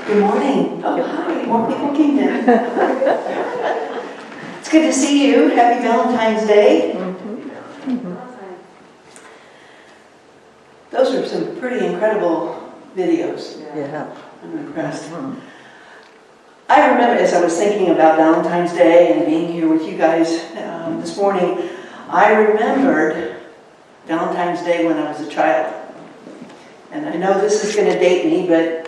Good morning. Oh, hi. More people came in. It's good to see you. Happy Valentine's Day. Those are some pretty incredible videos. Yeah. I'm impressed. I remember, as I was thinking about Valentine's Day and being here with you guys this morning, I remembered Valentine's Day when I was a child. And I know this is going to date me, but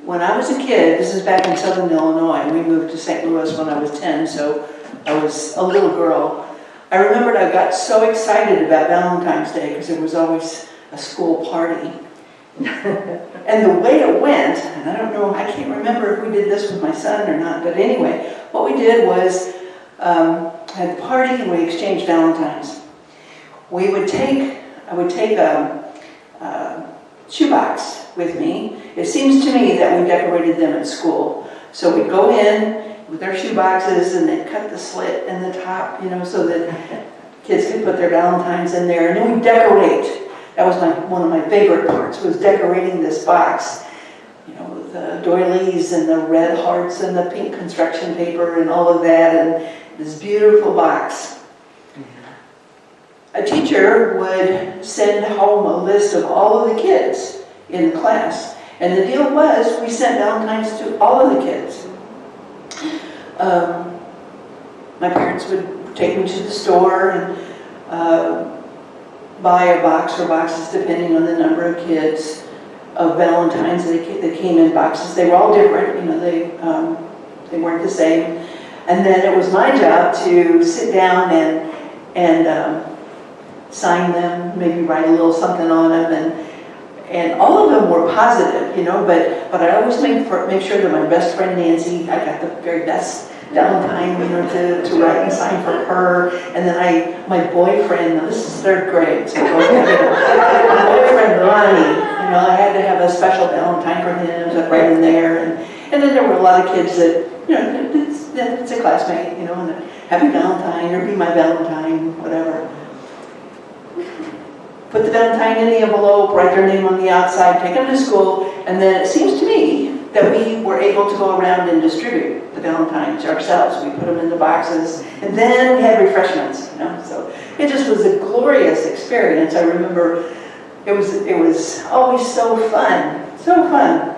when I was a kid, this is back in Southern Illinois, and we moved to St. Louis when I was 10, so I was a little girl. I remembered I got so excited about Valentine's Day because it was always a school party. And the way it went, and I don't know, I can't remember if we did this with my son or not, but anyway, what we did was had a party and we exchanged Valentines. I would take a shoebox with me. It seems to me that we decorated them at school. So we'd go in with our shoeboxes and they'd cut the slit in the top, so that kids could put their Valentines in there. And then we'd decorate. That was one of my favorite parts, was decorating this box, with the doilies and the red hearts and the pink construction paper and all of that, and this beautiful box. A teacher would send home a list of all of the kids in the class. And the deal was, we sent Valentines to all of the kids. My parents would take me to the store and buy a box or boxes, depending on the number of kids, of Valentines. They came in boxes. They were all different, they weren't the same. And then it was my job to sit down and sign them, maybe write a little something on them, and all of them were positive, but I always make sure that my best friend Nancy, I got the very best Valentine, to write and sign for her. And then my boyfriend, now this is third grade, so my boyfriend Lonnie, I had to have a special Valentine for him, so right in there, and then there were a lot of kids that, it's a classmate, and a happy Valentine, or be my Valentine, whatever. Put the Valentine in the envelope, write their name on the outside, take them to school, and then it seems to me that we were able to go around and distribute the Valentines ourselves. We put them in the boxes, and then we had refreshments, So it just was a glorious experience. I remember it was always so fun, so fun.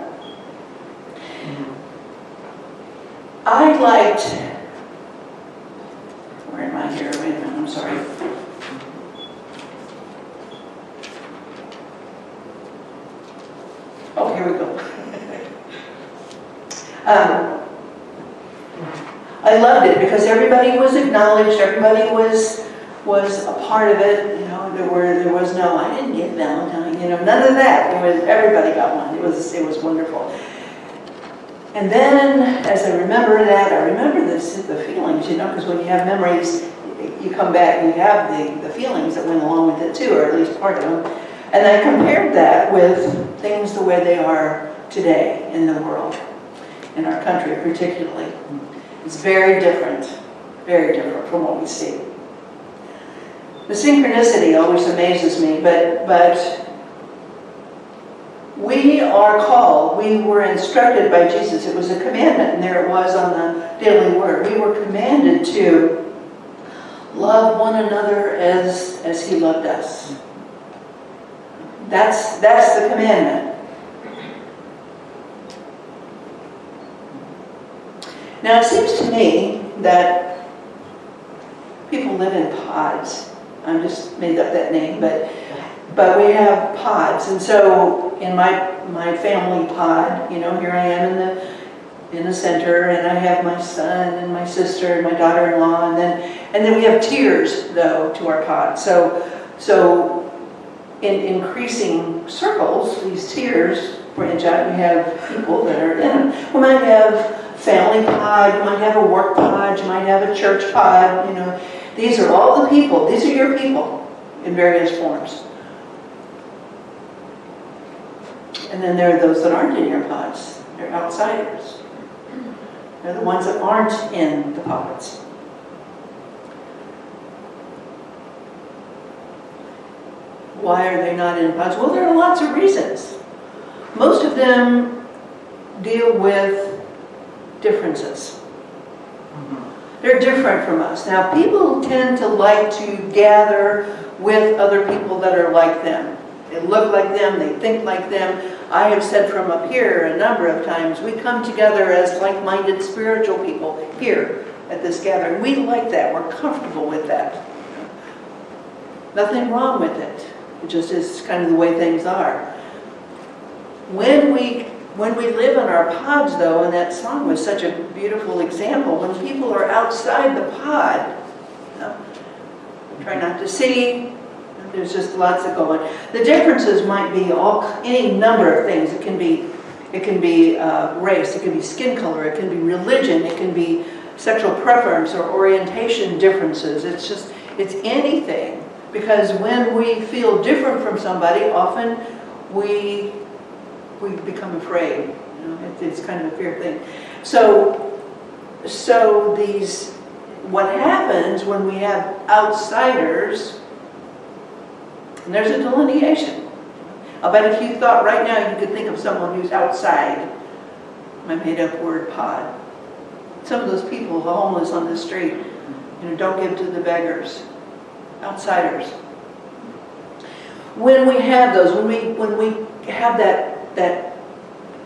I liked, where am I here? Wait a minute, I'm sorry. Oh, here we go. I loved it because everybody was acknowledged, everybody was a part of it. There was no, I didn't get Valentine, none of that. Everybody got one. It was wonderful. And then, as I remember that, I remember the feelings, because when you have memories, you come back and you have the feelings that went along with it too, or at least part of them. And I compared that with things the way they are today in the world, in our country particularly. It's very different from what we see. The synchronicity always amazes me, but we are called, we were instructed by Jesus. It was a commandment, and there it was on the daily word. We were commanded to love one another as He loved us. That's the commandment. Now it seems to me that people live in pods. I just made up that name, but we have pods, and so in my family pod, here I am in the center, and I have my son and my sister and my daughter-in-law, and then we have tiers though to our pod. So in increasing circles, these tiers branch out. We have people that are in them. We might have family pod, you might have a work pod, you might have a church pod, These are all the people. These are your people in various forms. And then there are those that aren't in your pods. They're outsiders. They're the ones that aren't in the pods. Why are they not in pods? Well, there are lots of reasons. most of them deal with differences. They're different from us. Now, people tend to like to gather with other people that are like them. They look like them, they think like them. I have said from up here a number of times, we come together as like-minded spiritual people here at this gathering. We like that. We're comfortable with that. Nothing wrong with it. It just is kind of the way things are. When we live in our pods, though, and that song was such a beautiful example, when people are outside the pod, try not to see, there's just lots that go on. The differences might be any number of things. It can be race, it can be skin color, it can be religion, it can be sexual preference or orientation differences. It's anything. Because when we feel different from somebody, often we become afraid. It's kind of a fear thing. So what happens when we have outsiders, and there's a delineation. I'll bet if you thought right now you could think of someone who's outside my made-up word pod. Some of those people, the homeless on the street, don't give to the beggars. Outsiders. When we have those, when we have that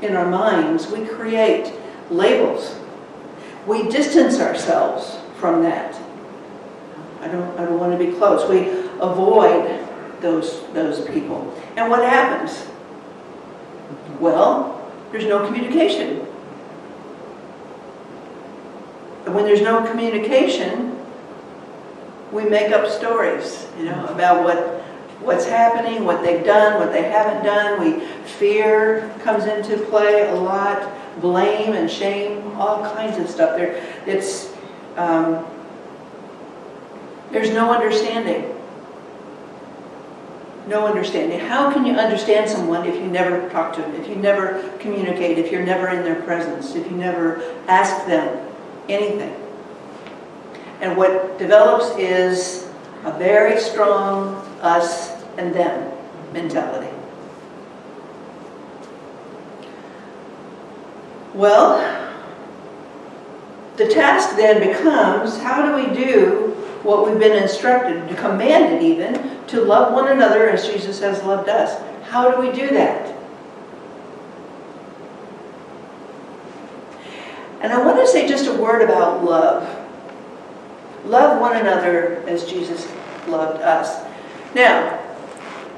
in our minds, we create labels. We distance ourselves from that. I don't want to be close. We avoid those people. And what happens? Well, there's no communication. And when there's no communication, we make up stories, about what's happening, what they've done, what they haven't done. Fear comes into play a lot, blame and shame, all kinds of stuff. There's no understanding. No understanding. How can you understand someone if you never talk to them, if you never communicate, if you're never in their presence, if you never ask them anything? And what develops is a very strong us and them mentality. Well, the task then becomes, how do we do what we've been instructed, commanded even, to love one another as Jesus has loved us? How do we do that? And I want to say just a word about love. Love one another as Jesus loved us. Now,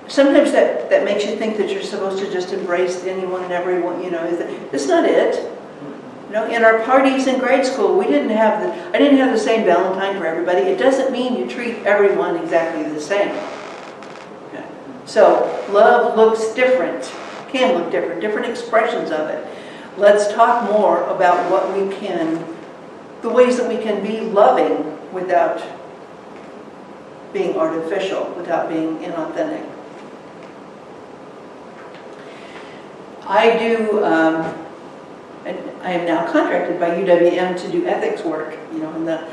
sometimes that makes you think that you're supposed to just embrace anyone and everyone, That's not it. In our parties in grade school, I didn't have the same Valentine for everybody. It doesn't mean you treat everyone exactly the same. Okay. So, love looks different, can look different expressions of it. Let's talk more about the ways that we can be loving without being artificial, without being inauthentic. I am now contracted by UWM to do ethics work, in the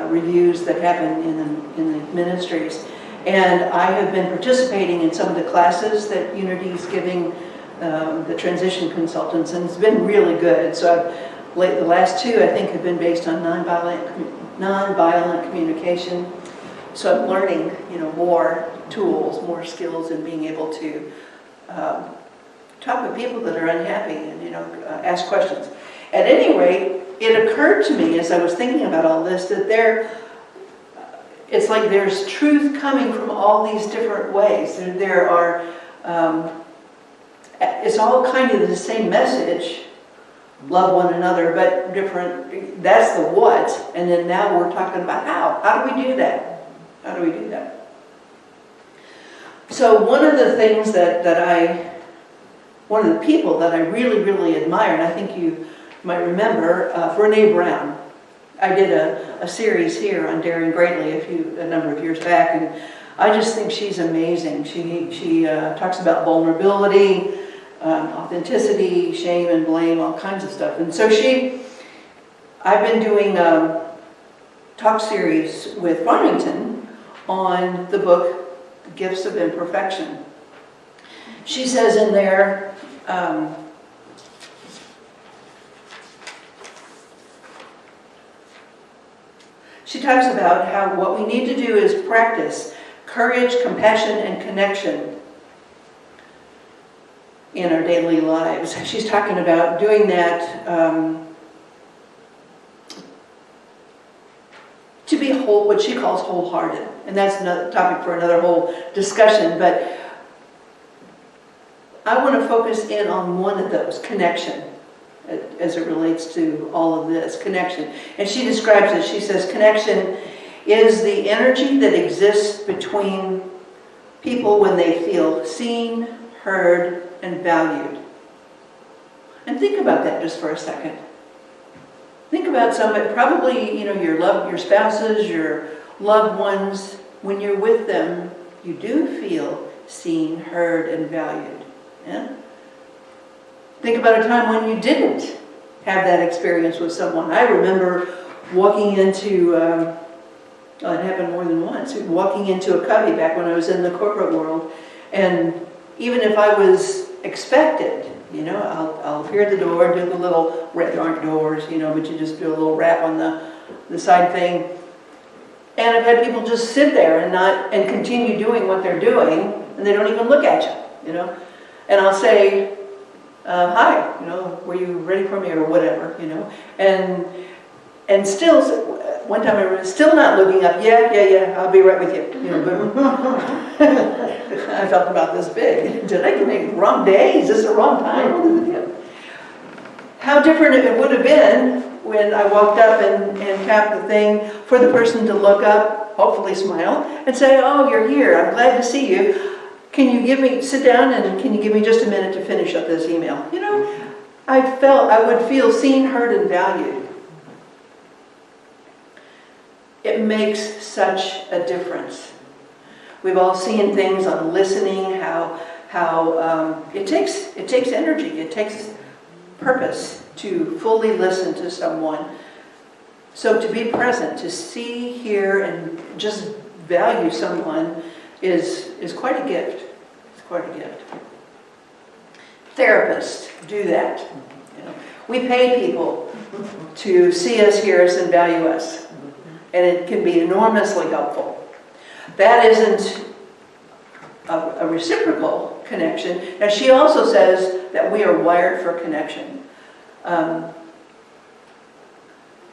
reviews that happen in the ministries. And I have been participating in some of the classes that Unity is giving the transition consultants, and it's been really good. So the last two, I think, have been based on nonviolent communication. So I'm learning, more tools, more skills in being able to talk with people that are unhappy and, ask questions. At any rate, it occurred to me as I was thinking about all this that it's like there's truth coming from all these different ways. There are, it's all kind of the same message, love one another, but different. That's the what, and then now we're talking about how. How do we do that? How do we do that? So one of the things one of the people that I really, really admire, and I think you might remember, Brene Brown. I did a series here on Daring Greatly a number of years back, and I just think she's amazing. She talks about vulnerability, authenticity, shame and blame, all kinds of stuff. And so I've been doing a talk series with Farmington on the book, The Gifts of Imperfection. She says in there, She talks about how what we need to do is practice courage, compassion, and connection in our daily lives. She's talking about doing that to be whole, what she calls wholehearted. And that's another topic for another whole discussion, but I want to focus in on one of those, connection, as it relates to all of this, connection. And she describes it, she says, connection is the energy that exists between people when they feel seen, heard, and valued. And think about that just for a second. Think about somebody, probably, your spouses, your loved ones. When you're with them, you do feel seen, heard, and valued. Yeah? Think about a time when you didn't have that experience with someone. I remember walking into, it happened more than once, walking into a cubby back when I was in the corporate world. And even if I was expected, I'll appear at the door, do the little, there aren't doors, but you just do a little rap on the side thing. And I've had people just sit there and continue doing what they're doing, and they don't even look at you, And I'll say, hi, were you ready for me or whatever, and still, one time I was still not looking up, yeah, I'll be right with you, but I felt about this big. Did I make the wrong day? Is this the wrong time? How different it would have been when I walked up and tapped the thing for the person to look up, hopefully smile, and say, oh, you're here, I'm glad to see you. Can you sit down and can you give me just a minute to finish up this email? I would feel seen, heard, and valued. It makes such a difference. We've all seen things on listening, how it takes energy, it takes purpose to fully listen to someone. So to be present, to see, hear, and just value someone is quite a gift. It's quite a gift. Therapists do that. We pay people to see us, hear us, and value us. And it can be enormously helpful. That isn't a reciprocal connection. Now, she also says that we are wired for connection.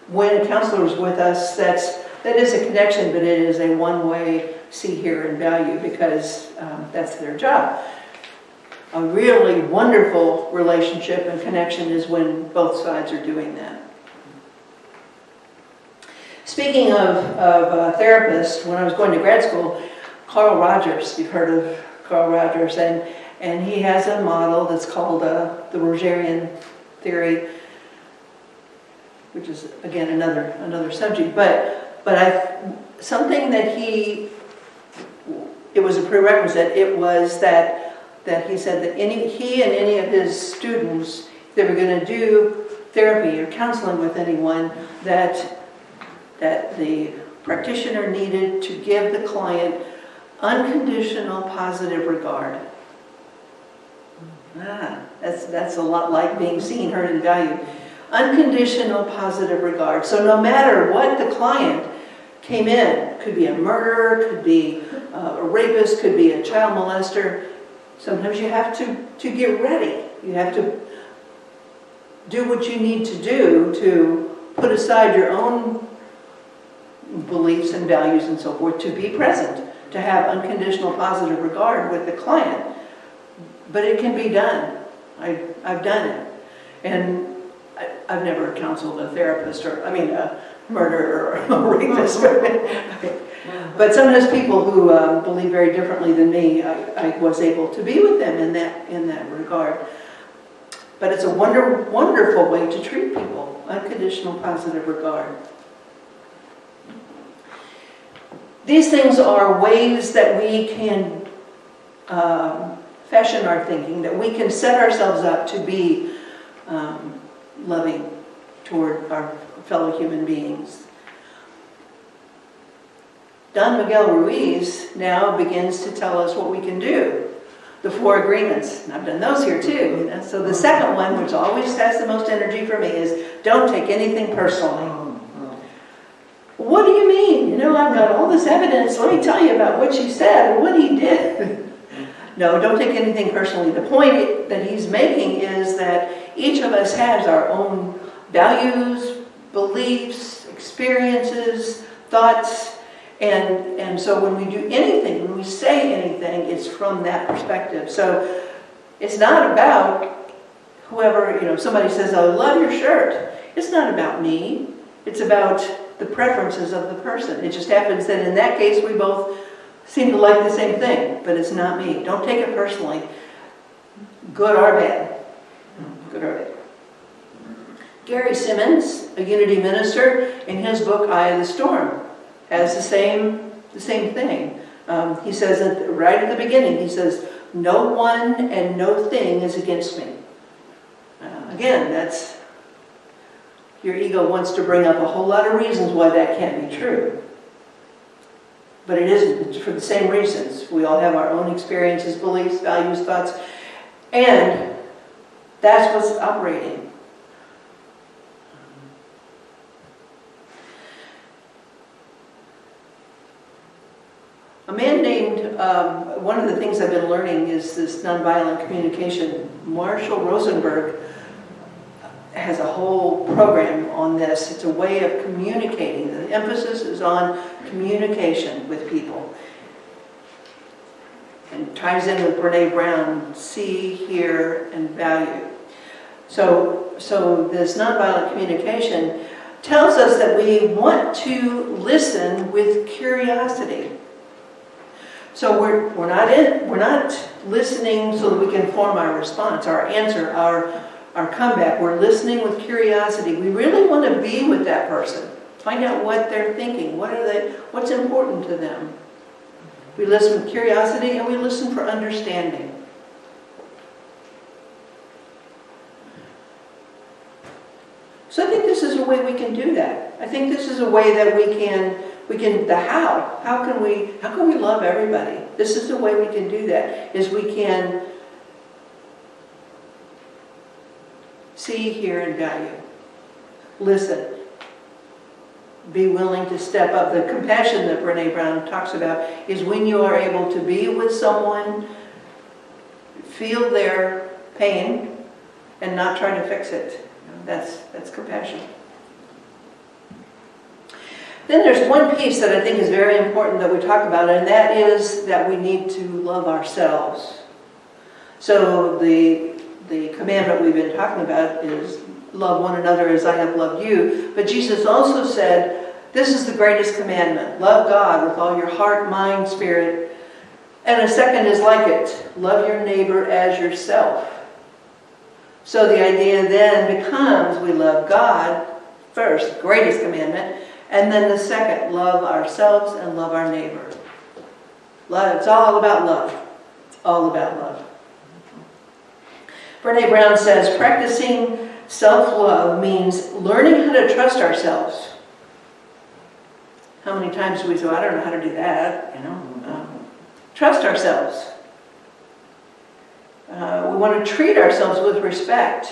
When a counselor is with us, that is a connection, but it is a one-way see, hear, and value because that's their job. A really wonderful relationship and connection is when both sides are doing that. Speaking of therapists, when I was going to grad school, Carl Rogers, you've heard of Carl Rogers, and he has a model that's called the Rogerian theory, which is, again, another subject. But something that it was a prerequisite, it was that he said that he and any of his students, if they were going to do therapy or counseling with anyone, that the practitioner needed to give the client unconditional positive regard. That's a lot like being seen, heard, and valued. Unconditional positive regard. So no matter what the client came in, could be a murderer, could be a rapist, could be a child molester, sometimes you have to get ready. You have to do what you need to do to put aside your own beliefs and values and so forth, to be present, to have unconditional positive regard with the client. But it can be done. I've done it. And I've never counseled a therapist a murderer or a rapist. But sometimes people who believe very differently than me, I was able to be with them in that regard. But it's a wonderful way to treat people, unconditional positive regard. These things are ways that we can fashion our thinking, that we can set ourselves up to be loving toward our fellow human beings. Don Miguel Ruiz now begins to tell us what we can do the 4 agreements. And I've done those here too. So the second one, which always has the most energy for me, is don't take anything personally. What do you mean? I've got all this evidence. Let me tell you about what she said and what he did. No, don't take anything personally. The point that he's making is that each of us has our own values, beliefs, experiences, thoughts, and so when we do anything, when we say anything, it's from that perspective. So it's not about whoever, somebody says, "Oh, I love your shirt." It's not about me. It's about the preferences of the person. It just happens that in that case, we both seem to like the same thing, but it's not me. Don't take it personally, good or bad. Good or bad. Gary Simmons, a Unity minister, in his book Eye of the Storm, has the same thing. He says right at the beginning, he says, "No one and no thing is against me." Again, that's your ego wants to bring up a whole lot of reasons why that can't be true. But it isn't. It's for the same reasons. We all have our own experiences, beliefs, values, thoughts, and that's what's operating. A man named, one of the things I've been learning is this nonviolent communication. Marshall Rosenberg has a whole program on this. It's a way of communicating. The emphasis is on communication with people. And ties in with Brene Brown, see, hear, and value. So this nonviolent communication tells us that we want to listen with curiosity. So we're not listening so that we can form our response, our answer, our comeback. We're listening with curiosity. We really want to be with that person. Find out what they're thinking. What's important to them. We listen with curiosity and we listen for understanding. So I think this is a way we can do that. I think this is a way that we can how can we love everybody? This is the way we can do that, is we can see, hear, and value. Listen. Be willing to step up. The compassion that Brene Brown talks about is when you are able to be with someone, feel their pain, and not try to fix it. That's compassion. Then there's one piece that I think is very important that we talk about, and that is that we need to love ourselves. So the commandment we've been talking about is love one another as I have loved you. But Jesus also said, this is the greatest commandment. Love God with all your heart, mind, spirit. And a second is like it. Love your neighbor as yourself. So the idea then becomes we love God first, greatest commandment. And then the second, love ourselves and love our neighbor. Love, it's all about love. It's all about love. Brene Brown says, practicing self-love means learning how to trust ourselves. How many times do we say, I don't know how to do that, trust ourselves. We want to treat ourselves with respect.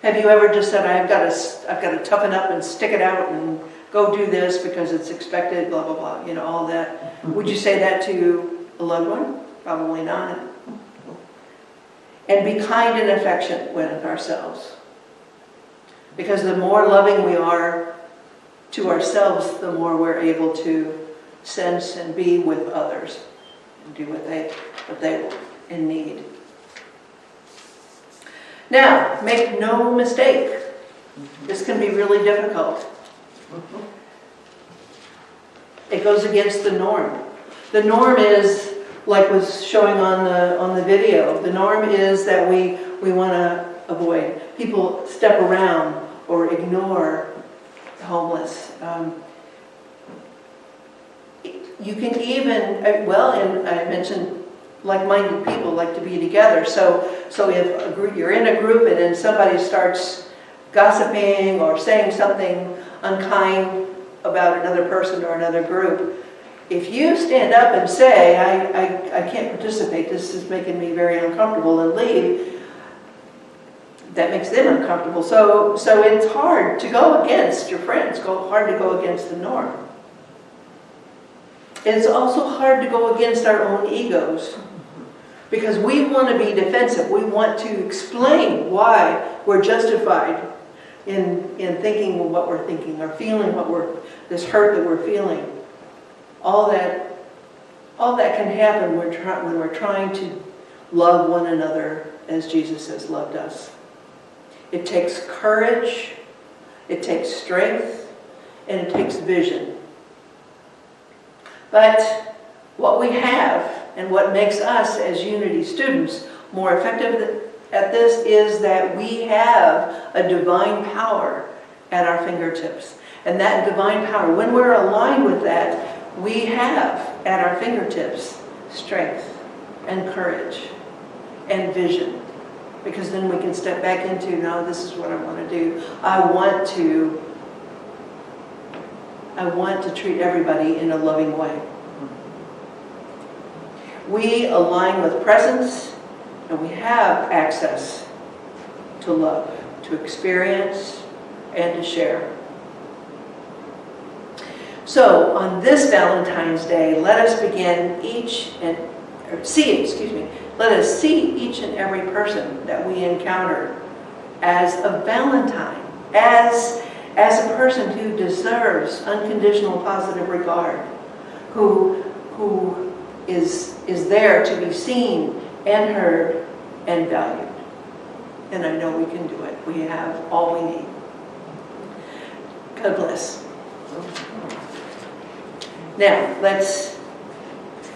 Have you ever just said, I've got to toughen up and stick it out and go do this because it's expected, blah, blah, blah, all that. Would you say that to a loved one? Probably not. And be kind and affectionate with ourselves. Because the more loving we are to ourselves, the more we're able to sense and be with others and do what they in need. Now, make no mistake, this can be really difficult. It goes against the norm. The norm is, like was showing on the video, the norm is that we want to avoid. People step around or ignore the homeless. You can even, and I mentioned like-minded people like to be together. So if you're in a group and then somebody starts gossiping or saying something unkind about another person or another group, If you stand up and say, I can't participate, this is making me very uncomfortable, and leave, that makes them uncomfortable. So it's hard to go against your friends, hard to go against the norm. It's also hard to go against our own egos, because we want to be defensive. We want to explain why we're justified in thinking what we're thinking, or feeling this hurt that we're feeling. All that can happen when we're trying to love one another as Jesus has loved us. It takes courage, it takes strength, and it takes vision. But what we have, and what makes us as Unity students more effective at this, is that we have a divine power at our fingertips. And that divine power, when we're aligned with that, we have at our fingertips strength and courage and vision. Because then we can step back into, no, this is what I want to do. I want to treat everybody in a loving way. We align with presence, and we have access to love, to experience, and to share. So, on this Valentine's Day, let us see each and every person that we encounter as a Valentine, as a person who deserves unconditional positive regard, who is there to be seen and heard and valued. And I know we can do it. We have all we need. God bless. Now,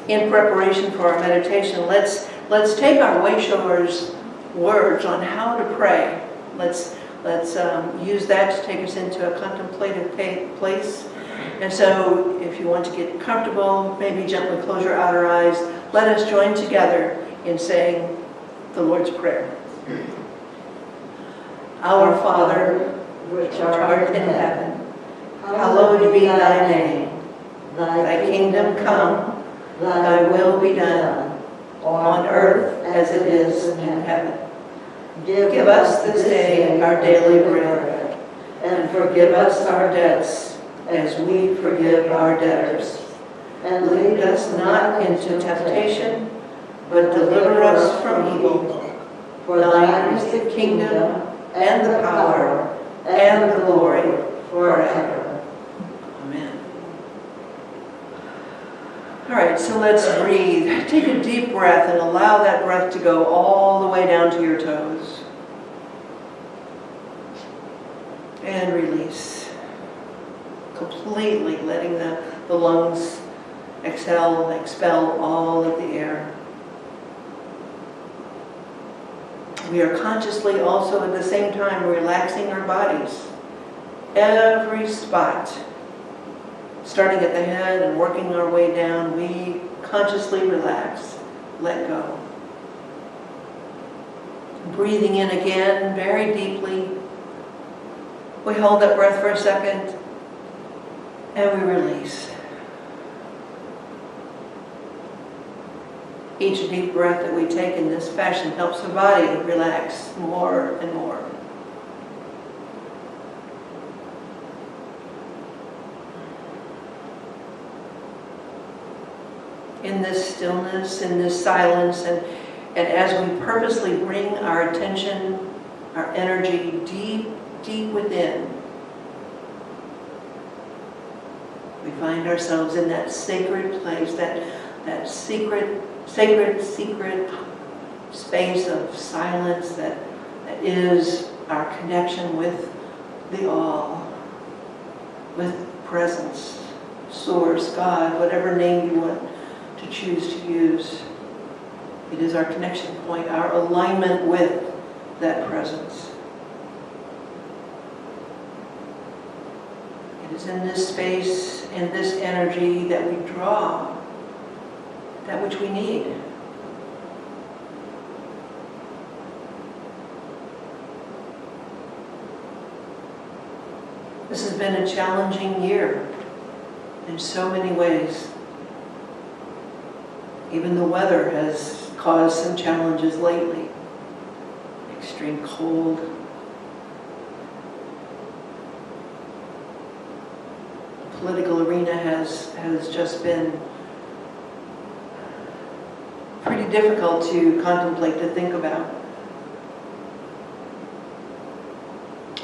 in preparation for our meditation, let's take our Wayshower's words on how to pray. Let's use that to take us into a contemplative place. And so, if you want to get comfortable, maybe gently close your outer eyes. Let us join together in saying the Lord's Prayer. Our Father, which art in heaven, hallowed be thy name. Thy kingdom come, thy will be done, on earth as it is in heaven. Give us this day our daily bread, and forgive us our debts as we forgive our debtors. And lead us not into temptation, but deliver us from evil. For thine is the kingdom, and the power, and the glory, forever. Amen. All right, so let's breathe. Take a deep breath and allow that breath to go all the way down to your toes. And release. Completely letting the lungs exhale and expel all of the air. We are consciously also at the same time relaxing our bodies. Every spot. Starting at the head and working our way down, we consciously relax, let go. Breathing in again very deeply. We hold that breath for a second, and we release. Each deep breath that we take in this fashion helps the body relax more and more. In this stillness, in this silence, and as we purposely bring our attention, our energy deep within, we find ourselves in that sacred place, that sacred space of silence that is our connection with the all, with presence, source, God, whatever name you want to choose to use. It is our connection point, our alignment with that presence. It is in this space, in this energy, that we draw that which we need. This has been a challenging year in so many ways. Even the weather has caused some challenges lately. Extreme cold. The political arena has just been pretty difficult to contemplate, to think about.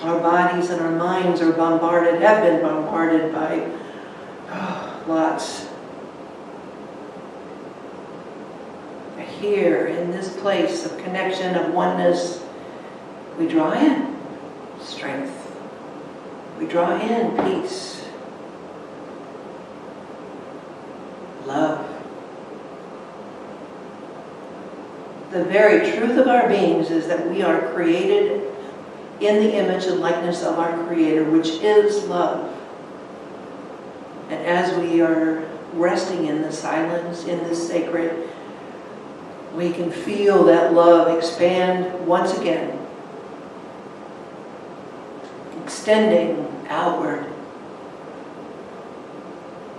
Our bodies and our minds are bombarded, have been bombarded by lots. Here, in this place of connection, of oneness, we draw in strength. We draw in peace, love. The very truth of our beings is that we are created in the image and likeness of our Creator, which is love. And as we are resting in the silence, in this sacred, we can feel that love expand once again, extending outward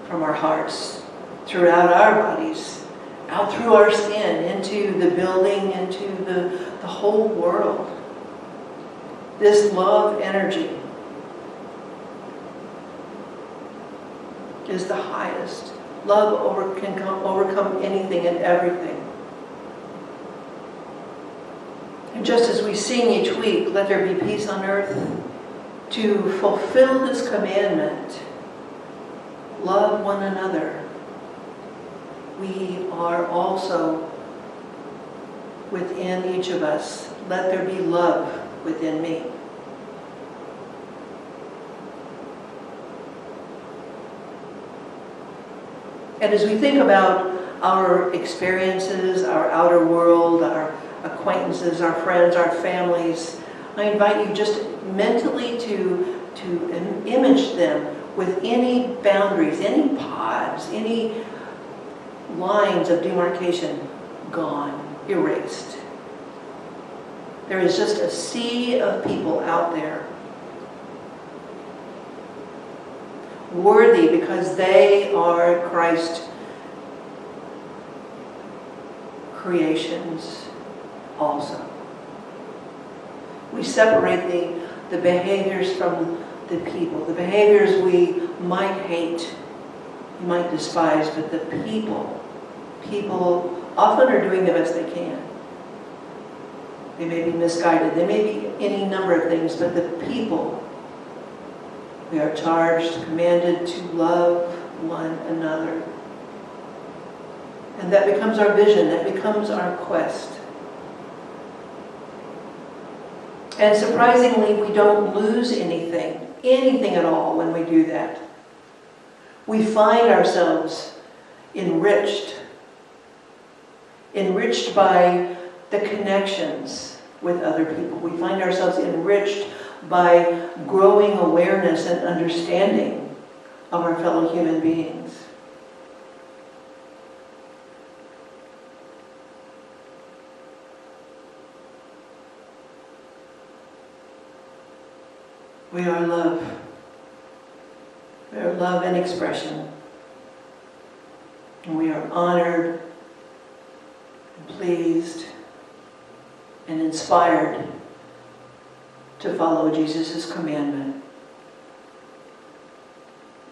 from our hearts, throughout our bodies, out through our skin, into the building, into the whole world. This love energy is the highest. Love can overcome anything and everything. And just as we sing each week, let there be peace on earth, to fulfill this commandment, love one another, we are also within each of us. Let there be love within me. And as we think about our experiences, our outer world, our acquaintances, our friends, our families, I invite you just mentally to image them with any boundaries, any pods, any lines of demarcation gone, erased. There is just a sea of people out there, worthy because they are Christ creations also. We separate the behaviors from the people. The behaviors we might hate, we might despise, but the people often are doing the best they can. They may be misguided, they may be any number of things, but the people, we are charged, commanded to love one another. And that becomes our vision, that becomes our quest. And surprisingly, we don't lose anything at all when we do that. We find ourselves enriched by the connections with other people. We find ourselves enriched by growing awareness and understanding of our fellow human beings. We are love. We are love in expression. And we are honored and pleased and inspired to follow Jesus' commandment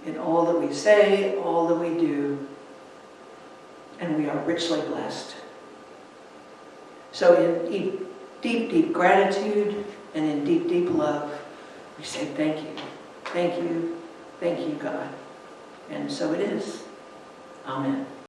in all that we say, all that we do, and we are richly blessed. So in deep, deep gratitude and in deep, deep love, we say thank you, thank you, thank you, God. And so it is. Amen.